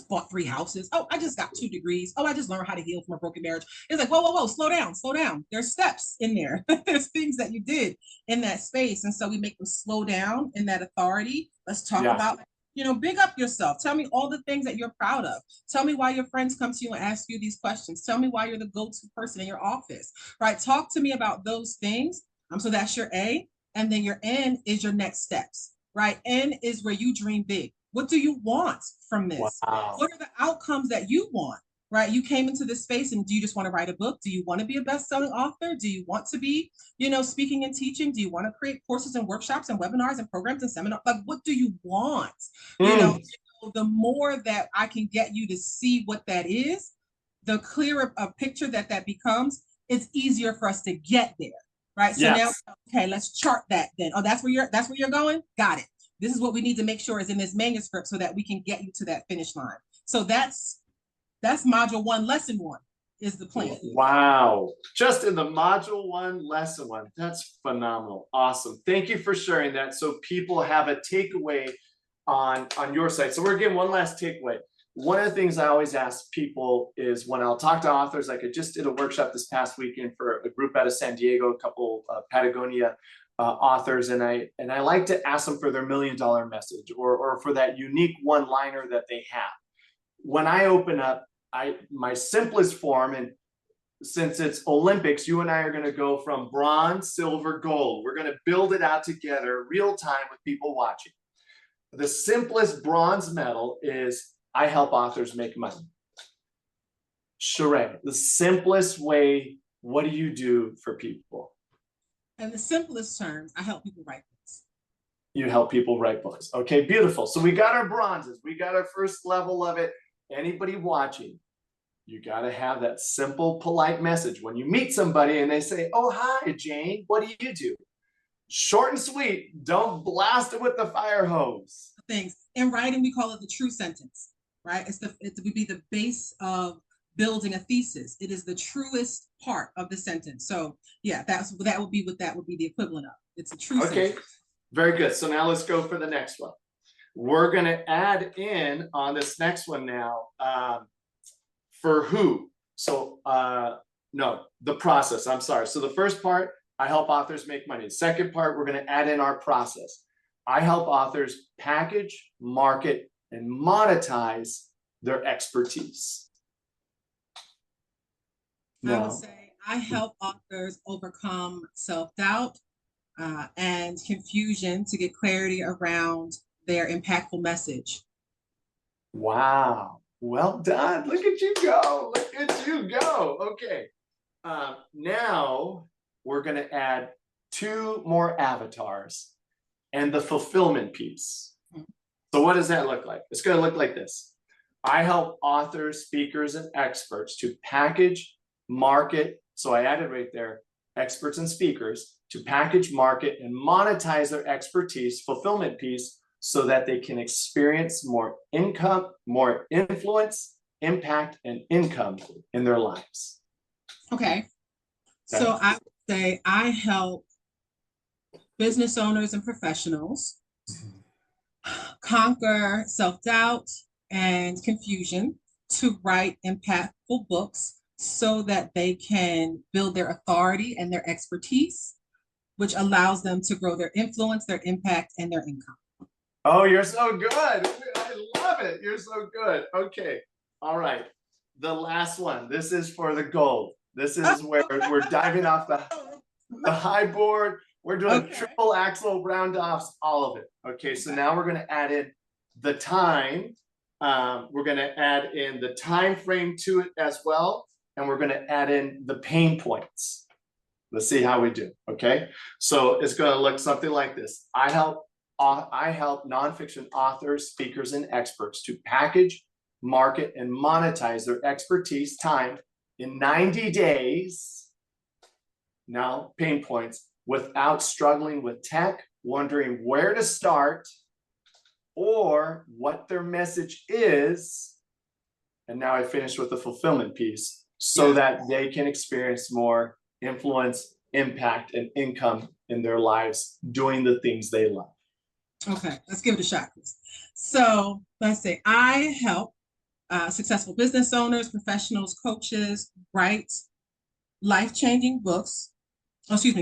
bought 3 houses. Oh, I just got 2 degrees. Oh, I just learned how to heal from a broken marriage. It's like, whoa, whoa, whoa, slow down, slow down. There's steps in there. There's things that you did in that space. And so we make them slow down in that authority. Let's talk Yeah. about, big up yourself. Tell me all the things that you're proud of. Tell me why your friends come to you and ask you these questions. Tell me why you're the go-to person in your office, right? Talk to me about those things. So that's your A. And then your N is your next steps, right? N is where you dream big. What do you want from this? Wow. What are the outcomes that you want, right? You came into this space, and do you just want to write a book? Do you want to be a best-selling author? Do you want to be, speaking and teaching? Do you want to create courses and workshops and webinars and programs and seminars? Like, what do you want? The more that I can get you to see what that is, the clearer a picture that becomes, it's easier for us to get there, right? So now, okay, let's chart that then. Oh, that's where you're going? Got it. This is what we need to make sure is in this manuscript so that we can get you to that finish line. So that's module 1, lesson 1 is the plan. Wow. Just in the module 1, lesson 1. That's phenomenal. Awesome. Thank you for sharing that so people have a takeaway on your site. So we're getting one last takeaway. One of the things I always ask people is when I'll talk to authors, like I just did a workshop this past weekend for a group out of San Diego, a couple Patagonia authors, and I like to ask them for their $1 million message or for that unique one-liner that they have. When I open up my simplest form, and since it's Olympics, you and I are going to go from bronze, silver, gold. We're going to build it out together real time with people watching. The simplest bronze medal is I help authors make money. Sharai, the simplest way, what do you do for people? In the simplest terms, I help people write books. You help people write books. Okay, beautiful. So we got our bronzes. We got our first level of it. Anybody watching, you got to have that simple, polite message. When you meet somebody and they say, oh, hi, Jane, what do you do? Short and sweet. Don't blast it with the fire hose. Things. In writing, we call it the true sentence, right? It would be the base of building a thesis. It is the truest part of the sentence. So yeah, that would be what that would be the equivalent of. It's a true sentence. Very good. So now let's go for the next one. We're going to add in on this next one now for who. So no, the process. I'm sorry. So the first part, I help authors make money. The second part, we're going to add in our process. I help authors package, market, and monetize their expertise. I would say I help authors overcome self-doubt and confusion to get clarity around their impactful message. Wow. Well done. Look at you go. Look at you go. Okay. Now we're going to add 2 more avatars and the fulfillment piece. So what does that look like? It's going to look like this. I help authors, speakers, and experts to package, market. So I added right there, experts and speakers, to package, market, and monetize their expertise, fulfillment piece, so that they can experience more income, more influence, impact, and income in their lives. Okay. So I would say I help business owners and professionals conquer self-doubt and confusion to write impactful books so that they can build their authority and their expertise, which allows them to grow their influence, their impact, and their income. Oh, you're so good. I love it. You're so good. Okay. All right. The last one. This is for the gold. This is where we're diving off the high board. We're doing triple axle round offs, all of it. Okay. So now we're going to add in the time. We're going to add in the time frame to it as well. And we're going to add in the pain points. Let's see how we do. Okay. So it's going to look something like this. I help nonfiction authors, speakers, and experts to package, market, and monetize their expertise time in 90 days now pain points, without struggling with tech, wondering where to start or what their message is. And now I finished with the fulfillment piece so that they can experience more influence, impact, and income in their lives doing the things they love. Okay, let's give it a shot, Chris. So let's say I help successful business owners, professionals, coaches write life-changing books,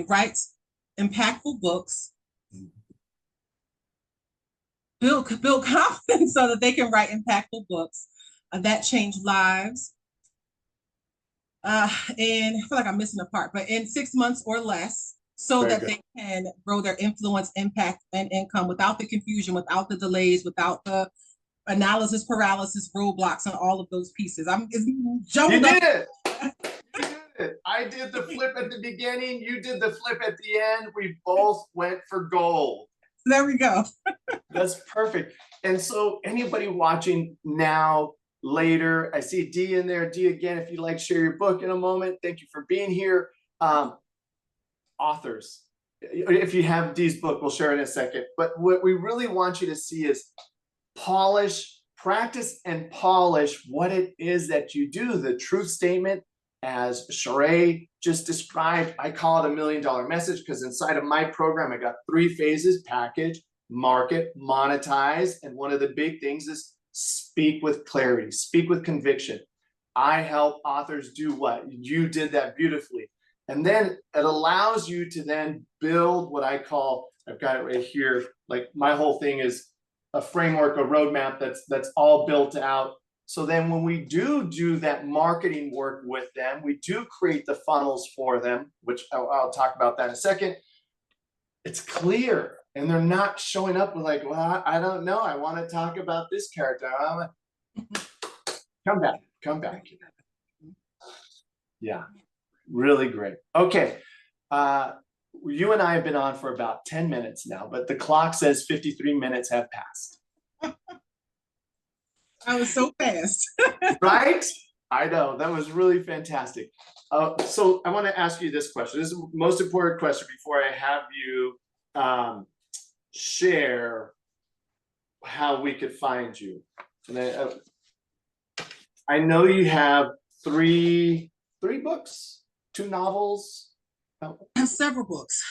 write impactful books, build confidence so that they can write impactful books that change lives. And I feel like I'm missing a part, but in 6 months or less, so that they can grow their influence, impact, and income without the confusion, without the delays, without the analysis paralysis, roadblocks, and all of those pieces. It's jumbled up. You did it. I did the flip at the beginning. You did the flip at the end. We both went for gold. There we go. That's perfect. And so anybody watching now, later, I see D in there. D, again, if you'd like to share your book in a moment, thank you for being here. Authors, if you have D's book, we'll share it in a second. But what we really want you to see is practice and polish what it is that you do. The truth statement, as Sharai just described, I call it $1 million message because inside of my program, I got 3 phases: package, market, monetize. And one of the big things is speak with clarity, speak with conviction. I help authors do what? You did that beautifully. And then it allows you to then build what I call, I've got it right here, like my whole thing is a framework, a roadmap that's all built out. So then when we do that marketing work with them, we do create the funnels for them, which I'll talk about that in a second. It's clear. And they're not showing up with like, well, I don't know. I want to talk about this character. Come back. Yeah, really great. Okay. You and I have been on for about 10 minutes now, but the clock says 53 minutes have passed. I was so fast. Right? I know. That was really fantastic. So I want to ask you this question. This is the most important question before I have you share how we could find you. And I know you have three books, 2 novels. I have several books.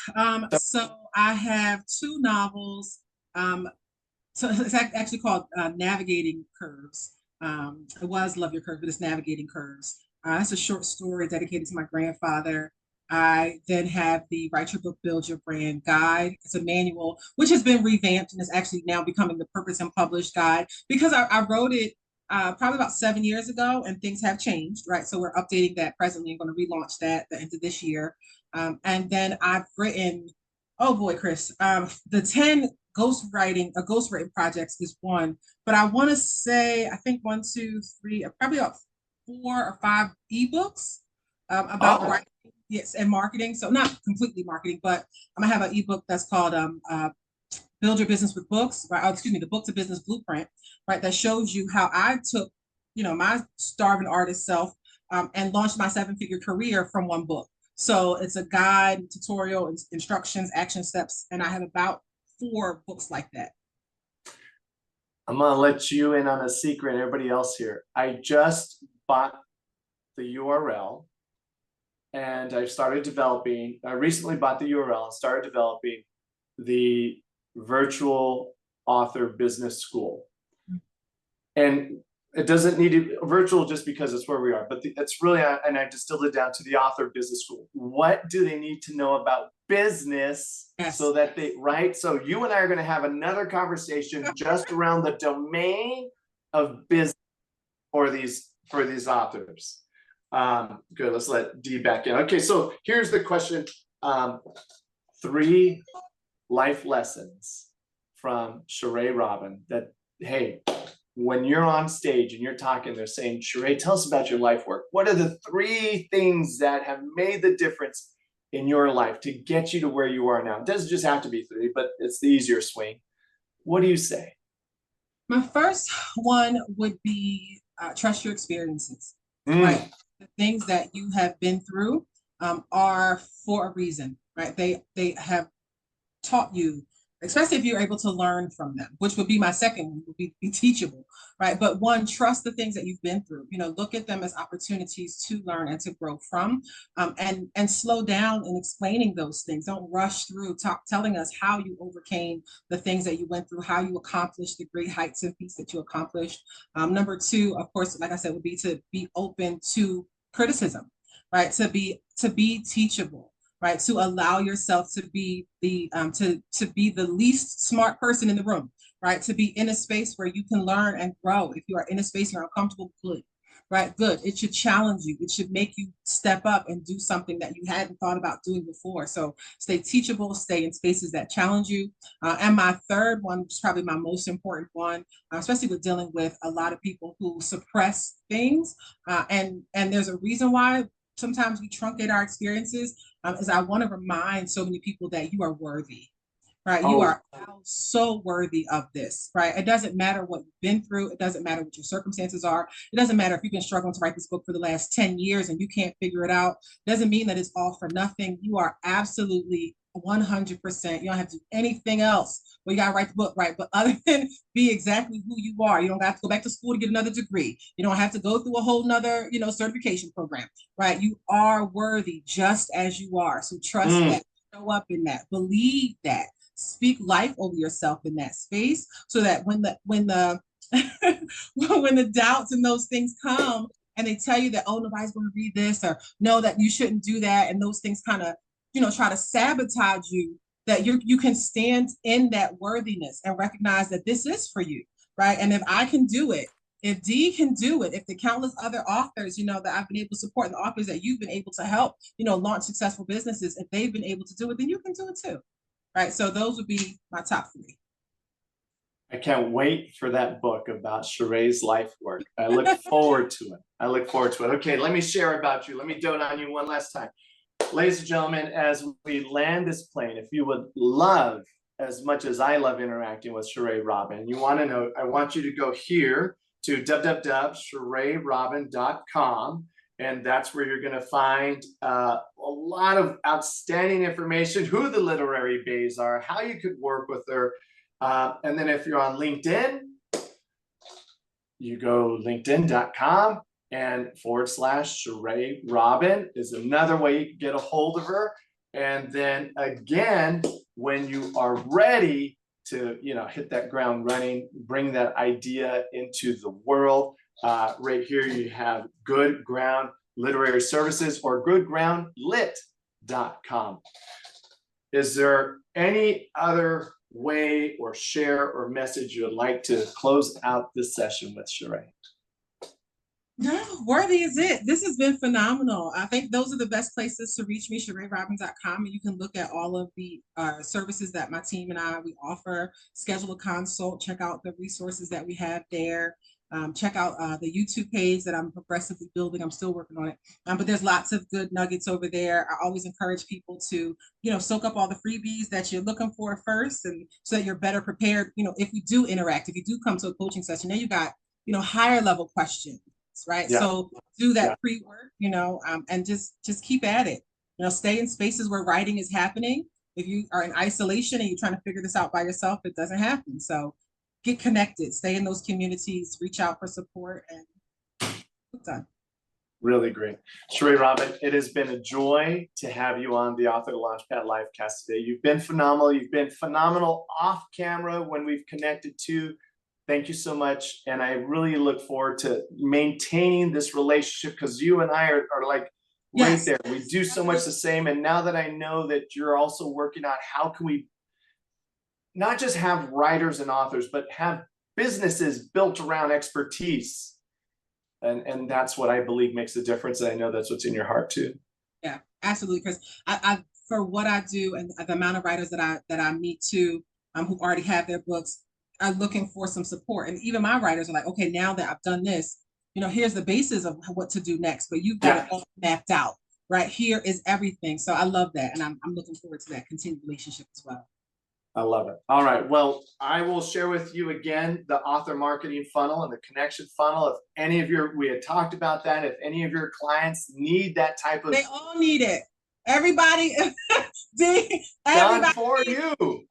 So I have 2 novels. So it's actually called Navigating Curves. It was Love Your Curves, but it's Navigating Curves. It's a short story dedicated to my grandfather. I then have the Write Your Book, Build Your Brand guide. It's a manual, which has been revamped and is actually now becoming the Purpose and Published guide because I wrote it probably about 7 years ago and things have changed, right? So we're updating that presently. I'm going to relaunch that at the end of this year. And then I've written, oh boy, Chris, the 10 ghostwriting projects is one, but I want to say, I think 1, 2, 3, probably about 4 or 5 ebooks about writing. Yes, and marketing. So not completely marketing, but I'm gonna have an ebook that's called Build Your Business with Books, right? Oh, excuse me, the Book to Business Blueprint, right? That shows you how I took, my starving artist self and launched my 7-figure career from one book. So it's a guide, tutorial, instructions, action steps, and I have about 4 books like that. I'm gonna let you in on a secret, everybody else here. I just bought the URL. And I recently bought the URL and started developing the virtual author business school. And it doesn't need to be virtual just because it's where we are, but it's really, and I distilled it down to the author business school. What do they need to know about business so that right? So you and I are going to have another conversation just around the domain of business for these authors. Good, let's let D back in. Okay, so here's the question. 3 life lessons from Sharai Robbin that, hey, when you're on stage and you're talking, they're saying, Sharai, tell us about your life work. What are the 3 things that have made the difference in your life to get you to where you are now? It doesn't just have to be 3, but it's the easier swing. What do you say? My first one would be trust your experiences, right? The things that you have been through are for a reason, right? They have taught you, especially if you're able to learn from them, which would be my second one, would be teachable, right? But one, trust the things that you've been through. Look at them as opportunities to learn and to grow from, and slow down in explaining those things. Don't rush through telling us how you overcame the things that you went through, how you accomplished the great heights and feats that you accomplished. Number two, of course, like I said, would be to be open to criticism, right? To be teachable, right? To allow yourself to be to be the least smart person in the room, right? To be in a space where you can learn and grow. If you are in a space you're uncomfortable, good, right? Good. It should challenge you. It should make you step up and do something that you hadn't thought about doing before. So stay teachable, stay in spaces that challenge you. And my third one, which is probably my most important one, especially with dealing with a lot of people who suppress things, and there's a reason why sometimes we truncate our experiences, is I want to remind so many people that you are worthy, right? You are so worthy of this, right? It doesn't matter what you've been through. It doesn't matter what your circumstances are. It doesn't matter if you've been struggling to write this book for the last 10 years and you can't figure it out. It doesn't mean that it's all for nothing. You are absolutely 100%. You don't have to do anything else. Well, you got to write the book, right? But other than be exactly who you are, you don't have to go back to school to get another degree. You don't have to go through a whole nother, certification program, right? You are worthy just as you are. So trust that, show up in that, believe that, speak life over yourself in that space, so that when the when the doubts and those things come and they tell you that, oh, nobody's going to read this, or no, that you shouldn't do that, and those things kind of try to sabotage you, that you can stand in that worthiness and recognize that this is for you, right? And if I can do it, if Dee can do it, if the countless other authors, that I've been able to support, and the authors that you've been able to help, launch successful businesses, if they've been able to do it, then you can do it too, right? So those would be my top three. I can't wait for that book about Sharai's life work. I look forward to it. Okay, let me share about you. Let me dote on you one last time. Ladies and gentlemen, as we land this plane, if you would love, as much as I love interacting with Sharai Robbin, you want to know, I want you to go here to www.sharairobbin.com, and that's where you're going to find a lot of outstanding information, who the literary bays are, how you could work with her. And then if you're on LinkedIn, you go linkedin.com and /Sharai Robbin is another way you can get a hold of her. And then again, when you are ready to hit that ground running, bring that idea into the world, right here you have Good Ground Literary Services, or goodgroundlit.com. Is there any other way or share or message you would like to close out this session with, Sharai? No, worthy is it. This has been phenomenal. I think those are the best places to reach me, SharaiRobbin.com, and you can look at all of the services that my team and we offer. Schedule a consult, check out the resources that we have there. Check out the YouTube page that I'm progressively building. I'm still working on it, but there's lots of good nuggets over there. I always encourage people to, soak up all the freebies that you're looking for first, and so that you're better prepared. If you do interact, if you do come to a coaching session, then you got, higher level questions, right? Yeah. So do that pre-work, and just keep at it. Stay in spaces where writing is happening. If you are in isolation and you're trying to figure this out by yourself, it doesn't happen. So get connected, stay in those communities, reach out for support, and it's done. Really great. Sharai Robbin, it has been a joy to have you on the Author Launchpad Livecast today. You've been phenomenal. You've been phenomenal off camera when we've connected too. Thank you so much. And I really look forward to maintaining this relationship, because you and I are like right there. We do so much the same. And now that I know that you're also working on how can we not just have writers and authors, but have businesses built around expertise. And that's what I believe makes the difference. And I know that's what's in your heart too. Yeah, absolutely, Chris. I for what I do, and the amount of writers that I meet too, who already have their books, are looking for some support. And even my writers are like, okay, now that I've done this, here's the basis of what to do next, but you've got it all mapped out, right? Here is everything. So I love that. And I'm looking forward to that continued relationship as well. I love it. All right. Well, I will share with you again the author marketing funnel and the connection funnel. If any of we had talked about that, if any of your clients need that type of, they all need it. Everybody, D, Done everybody, for you.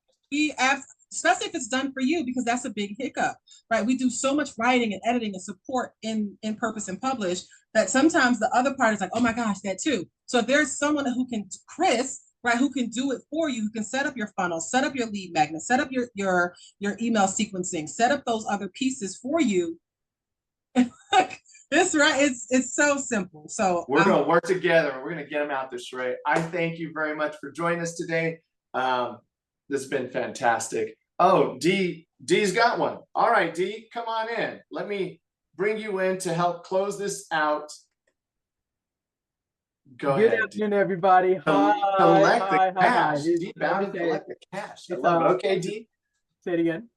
especially if it's done for you, because that's a big hiccup, right? We do so much writing and editing and support in Purpose and Publish that sometimes the other part is like, oh my gosh, that too. So if there's someone who can, Chris, right, who can do it for you, who can set up your funnel, set up your lead magnet, set up your email sequencing, set up those other pieces for you. This, right, it's so simple. So we're going to work together and we're going to get them out there, Sharai. I thank you very much for joining us today. This has been fantastic. Oh, D's got one. All right, D, come on in. Let me bring you in to help close this out. Go ahead. Good afternoon, everybody. Collect the cash. Hi. D, bound to collect the cash. I love it. Okay, D. Say it again.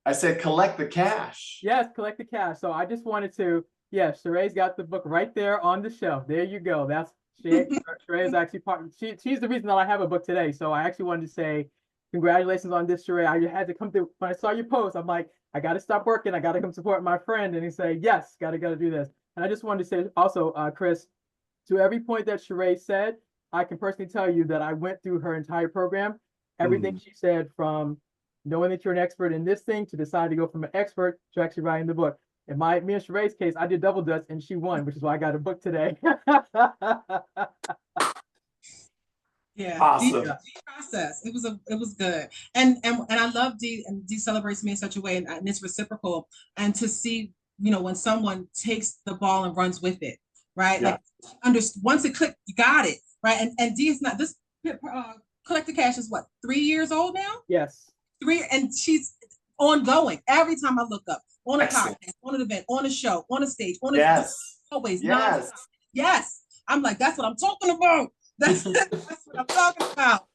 I said collect the cash. Yes, collect the cash. So I just wanted to, yes, Sharai's got the book right there on the shelf. There you go. That's Sharai is actually she's the reason that I have a book today. So I actually wanted to say congratulations on this, Sharai. I had to come through when I saw your post. I'm like, I got to stop working. I got to come support my friend. And he said, yes, got to do this. And I just wanted to say also, Chris, to every point that Sharai said, I can personally tell you that I went through her entire program. Everything she said, from knowing that you're an expert in this thing to decide to go from an expert to actually writing the book. In me and Sharai's case, I did double dutch and she won, which is why I got a book today. Yeah, awesome. the process. It was good, and I love D, and D celebrates me in such a way, and it's reciprocal. And to see, when someone takes the ball and runs with it, right? Yeah. Like, once it clicked, you got it, right? And D is not this. Collect the Cash is what, 3 years old now? Yes. 3, and she's ongoing. Every time I look up, on a podcast, on an event, on a show, on a stage, on a always yes. I'm like, that's what I'm talking about. That's what I'm talking about.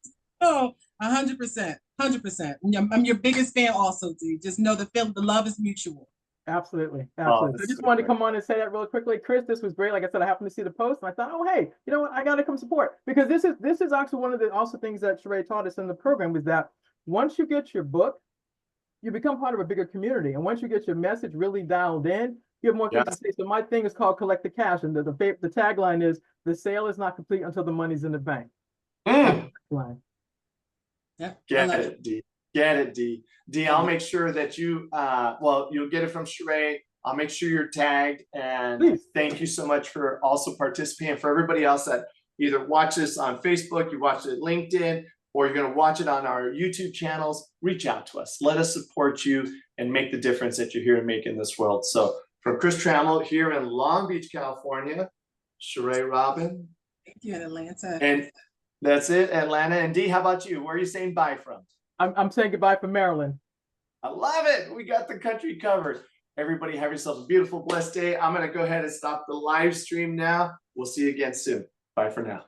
Oh, 100%, 100%. I'm your biggest fan, also, D. Just know the love is mutual. Absolutely. So I just wanted to come on and say that real quickly. Chris, this was great. Like I said, I happened to see the post and I thought, oh, hey, you know what? I got to come support, because this is actually one of the also things that Sharai taught us in the program, is that once you get your book, you become part of a bigger community. And once you get your message really dialed in, you have more things to say. So my thing is called Collect the Cash. And the tagline is, the sale is not complete until the money's in the bank. Yeah, Get it, D. Get it, D. D, I'll make sure that you, you'll get it from Sharai. I'll make sure you're tagged. And please, thank you so much for also participating. For everybody else that either watch this on Facebook, you watch it LinkedIn, or you're going to watch it on our YouTube channels, reach out to us. Let us support you and make the difference that you're here to make in this world. So from Chris Trammell here in Long Beach, California, Sharai Robbin. Thank you, in Atlanta. And that's it, Atlanta. And D, how about you? Where are you saying bye from? I'm saying goodbye from Maryland. I love it. We got the country covered. Everybody have yourself a beautiful, blessed day. I'm going to go ahead and stop the live stream now. We'll see you again soon. Bye for now.